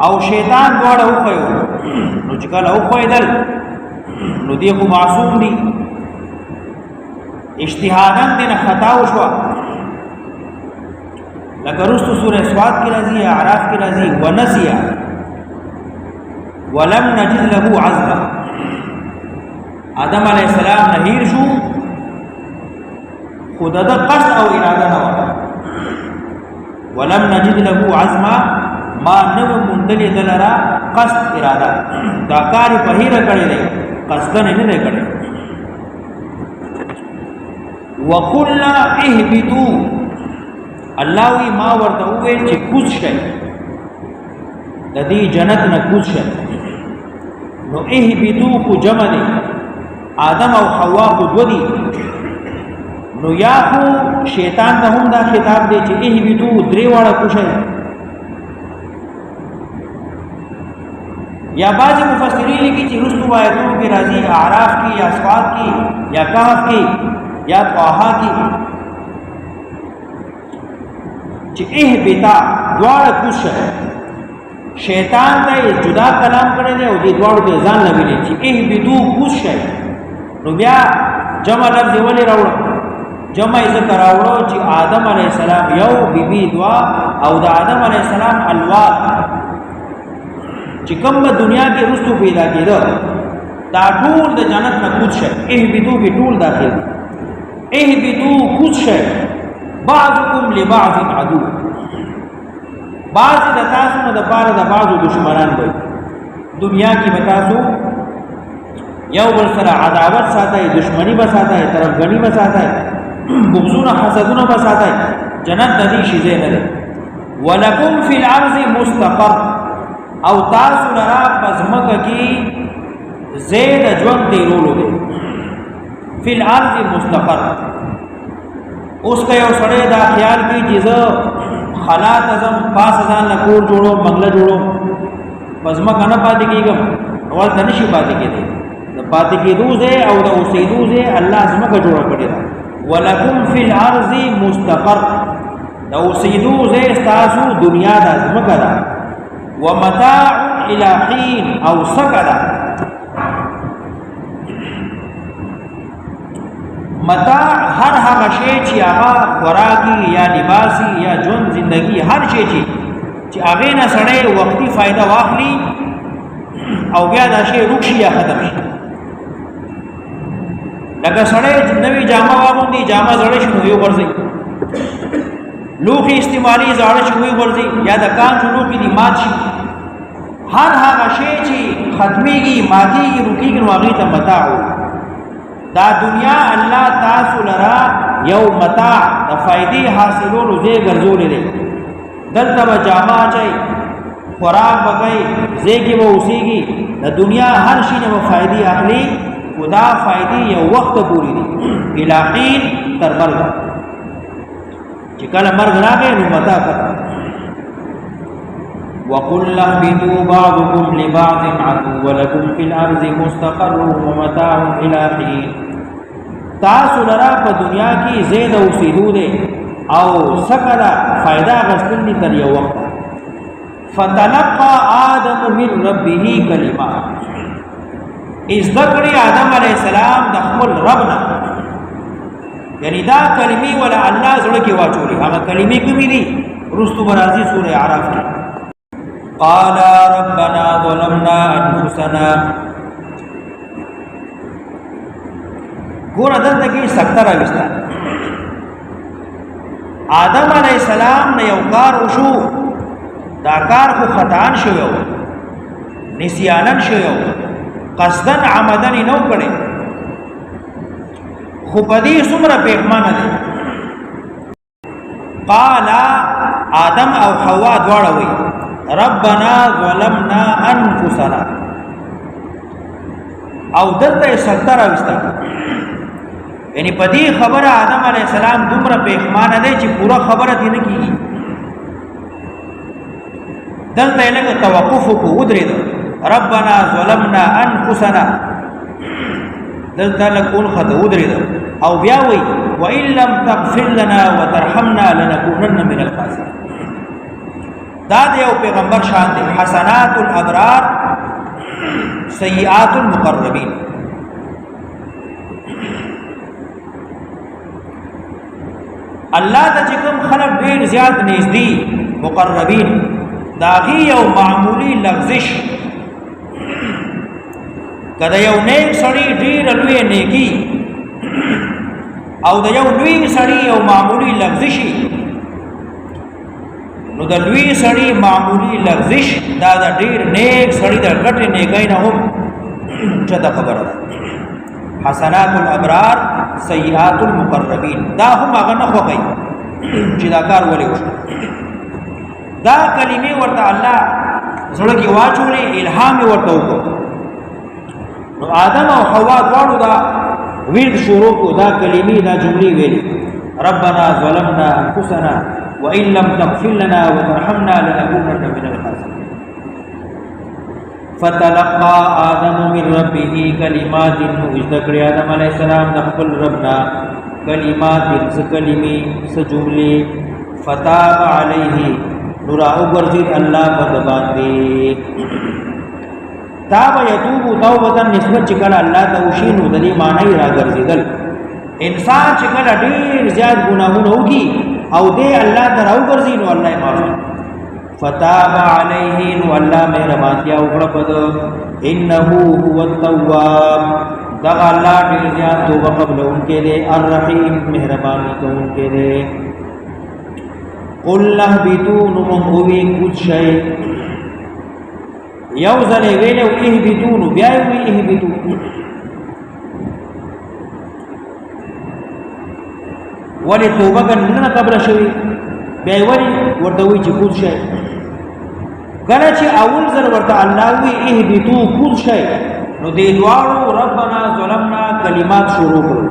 او شیطان دواړه وخیو نو چې کله وخیدل نو دی خو معصوم دی اجتهاداً دینه خطا وشوه لکه رستو سورہ سواد کی راضی اعراف کی راضی ونسیا ولم نجد له عزما آدم علیہ السلام نهیر شو خود دا قصد او اراده نو ولم نجد له عزما ما نو مندلی دلرا قصد اراده دا کاری پهیره کړی دی قصدن نه کړی وقلنا اهبطوا الله وی ما ورته وویل چې کوز شئ د دې جنت نه کوز شئ نو اهبطوا کو جمع دی آدم او حوا کو دو دی نو یا خو شیطان ته هم دا خطاب دی چې اهبطوا درې واړه کوشئ یا بعض مفسرین لیکي چې رستو آیتونو کې راځي اعراف کې یا صاد کې یا کهف کې یا طه کې چې اهبطا دواړه کوشش شیطان ته جدا کلام کړی دی او دې دواړو ته ځان نه ویلي چې اهبطو کوشش نو بیا جمع لفظ ولې راوړو جمع یې ذکر راوړو چې آدم علیه السلام یو بیبي دوا او د آدم علیه السلام الواد چې کوم دنیا کې رستو پیدا کېده دا ټول د جنت نه کوشش اهبطو به ټول داخل اهبطو کوشش بعضکم لبعض عدو بعض د تاسو نه د پاره د بعضو دشمنان وي دنیا کې به تاسو یو بل سره عداوت ساتي دشمنی به ساتي طرفګنی به ساتي بغضونه حسدونه به ساتي جنت د دې شي نه ده ولکم فی الارض مستقر او تاسو لرا پزمکه کې زید ژوند دی رولو دی فی الارض مستقر اوس که یو سړی دا خیال کوي چې زه خلات ازم پاس ځان له کور جوړوم بنګله جوړوم بس ځمکه نه پاتې کېږم ورته نشي پاتې کېدی د پاتې کېدو ځای او د اوسېدو ځای الله ځمکه جوړه کړې ده ولکم فی الارض مستقر د اوسېدو ځای ستاسو دنیا ده ځمکه ده ومتاع الی حین او سکه ده متاع هر هغه شی چې هغه خوراکي یا لباسي یا ژوند زندگی هر شی چې هغه نه سړی وختي فائدہ واخلي او بیا دا شی رخصي یا ختم شي لکه سړی نوې جامه واغوندي جامه زړه شنو یو ورځي لوخي استعمالي زړه شنو یو ورځي یا د کان شنو کې دی مات شي هر هغه شی چې ختميږي ماتيږي رکیږي نو هغه ته متاع دا دنیا الله تاسو لرا یو متاع د فائدې حاصلولو ځای ګرځولې دی دلته به جامه اچئ خوراک وکئ ځای کې به اوسېږي د دنیا هر شي نه به فائدې اخلي خدا فائدې یو وخت پورې دي الی حین تر مرګ چې کله مرګ راغی نو متاع ختم وقل اهبطوا بعضكم لبعض عدو ولكم في الارض مستقر ومتاع الى حين تاسو لرا په دنیا کې زید او سیدو دي او سکلا فائدہ غسل تر یو وخت فتلقى آدم من ربه کلمات از ذکر آدم علیہ السلام د خپل ربنا یعنی دا کلمې ولا الله زړه کې واچولې هغه کلمې کومې دي رستو برازي سورہ اعراف کې قال ربنا ظلمنا انفسنا ګور دلته کې سکتر راوستا آدم علیہ السلام نه یو کار وشو دا کار خو خطان شو یو نسیانن شو یو قصدن عمدن نو کړي خو پدې څومره پیغمانه دي قال آدم او حوا دواړه وي ربنا ظلمنا انفسنا او دلته سکتر راوستا یعنی پدې خبره آدم علیہ السلام دومره پیغمانه دی چې پورا خبره دي نه کیږي دلته لکه توقف کو ودرېد ربنا ظلمنا انفسنا دلته لکون خطا ودرېد او بیا وی وان لم تغفر لنا وترحمنا لنكونن من الخاسرين دا د یو پیغمبر شان دی حسنات الابرار سیئات المقربین الله ته چې کوم خلک ډېر زیات نږدې مقربین د هغې یو معمولي لغزش که د you neck سړي ډېره لویه نیکي O the you لوی سړي یو معمولي لغزشي نو د لوی سړي معمولي لغزش دا د ډېر نیک سړي د غټې نیکۍ نه هم چته خبره ده حسنات الابرار سیئات المقربین دا هم هغه نه خوښوي چې دا کار ولې وشو دا کلمې ورته الله زړه کې واچولې الهام یې ورته وکړو نو آدم او حوا دواړو دا ورد شروع کو دا کلمې دا جملې ویلې ربنا ظلمنا انفسنا وان لم تغفر لنا وترحمنا لنكونن من الخاسرين فتلقى آدم من ربه كلمات وذكر آدم علیہ السلام د خپل ربنا کلمات کلمې جملې فتاب علیه نور او ورزید الله په باندې تاب یتوب توبه نسبت چې کله الله ته وشي نو د دې معنی راګرځیدل انسان چې کله ډېر زیات ګناهونه وکړي او دې الله ته راوګرځي نو الله یې معاف فتاب علیه نو الله مهربانتیا وکړه په انه هو التواب دا الله ډېر زیات توبه قبلونکې دی الرحیم مهرباني کوونکې دی قل اهبطوا نموي كل شيء يوزل ویلو اهبطوا بیا وی اهبطوا ولی توبه کنه قبل شوی بیا ولی ورته وی چې كل شيء کله چې اول ځل ورته الله وی اهبطوا كل شيء نو دې دواړو ربنا ظلمنا کلمات شروع کړل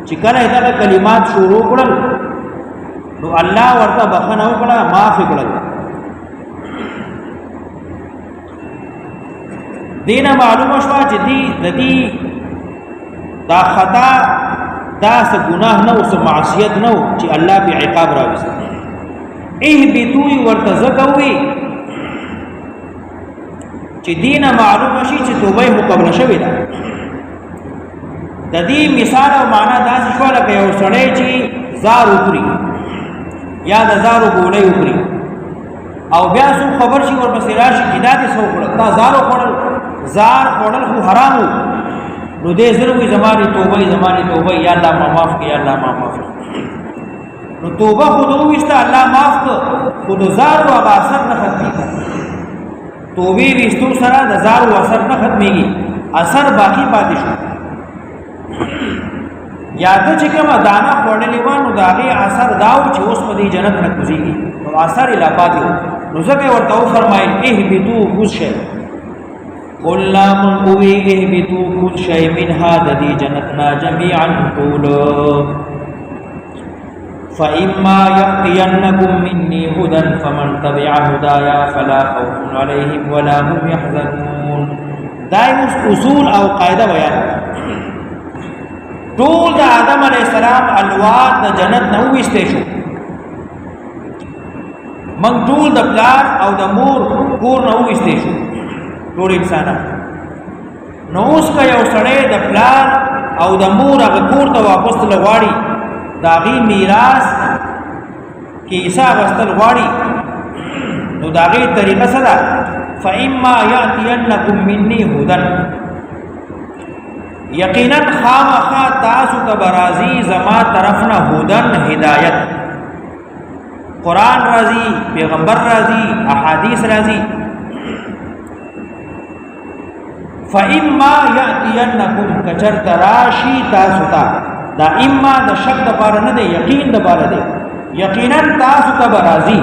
چې کله دا کلمات شروع کړل نو الله ورته بخنه وکړه معاف کړل دینه معلومه شو چې دې دا خطا دا څه ګناه نه او څه معصیت نه چې الله به عقاب راوست اهبطوا ورته زکوي چې دینه معلومه شي چې توبه مقبله شوې ده د دې مثال او معنا دا شو لکه یو سړی چې زار وکړي یا د زارو ګولې وکړي او بیا څو خبر شي ورپسې راشي چې دا دې څو کړل دا زار خوړل خو حرام نو دې ضروري زماني توبه یا الله ما معاف کړي یا الله ما معاف نو توبه خو دوی وسته الله معاف کړ خو د زارو هغه اثر نه ختمي توبه وستو سره د زارو اثر نه ختميږي اثر باقی پاتې شو یاد چې کومه دانه خوړلې و نو دا غي اثر داو چې اوس په دې جنت نه کوزيږي نو اثر لا پاتې نو ځکه ورته فرمایي اهبطوا كل شيء قل لا من اوي اهبطوا كل شيء منها ددي جنتنا جميعا طول فإما يأتينكم مني هدى فمن تبع هدايا فلا خوف عليهم ولا هم يحزنون دائم اصول او قاعده بیان ټول د آدم علیہ السلام الواد د جنت نه وېستې شو من ټول د پلار او د مور کور نه وېستې شو ټول انسانان نو اوس که یو سړی د پلار او د مور هغه کور ته واپس لغواړي د هغې میراث کې حصه اخیستل غواړي نو د هغې طریقه څه ده فإما یأتینکم مني هدى یقینا خامخا تاسو ته برازي زما طرفنا هدن هدایت قرآن راضي پیغمبر راضي احادیث راضي فإما یأتینکم کچر تراشی تاسو ته دا اما د شک د بار نه دی یقین د بار دی یقینا تاسو ته برازي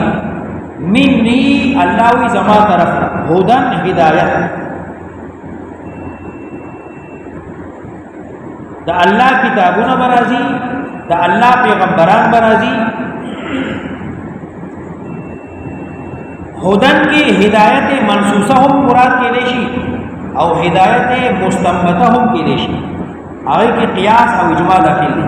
مني الله وی زما طرفنا هدن هدایت دا الله کتابونه برازي دا الله پیغمبران برازي هدن کی ہدایت منسوسہ هم مراد کې نشي او ہدایت مستنبطه هم کې نشي هغه کې قیاس او اجماع داخل دي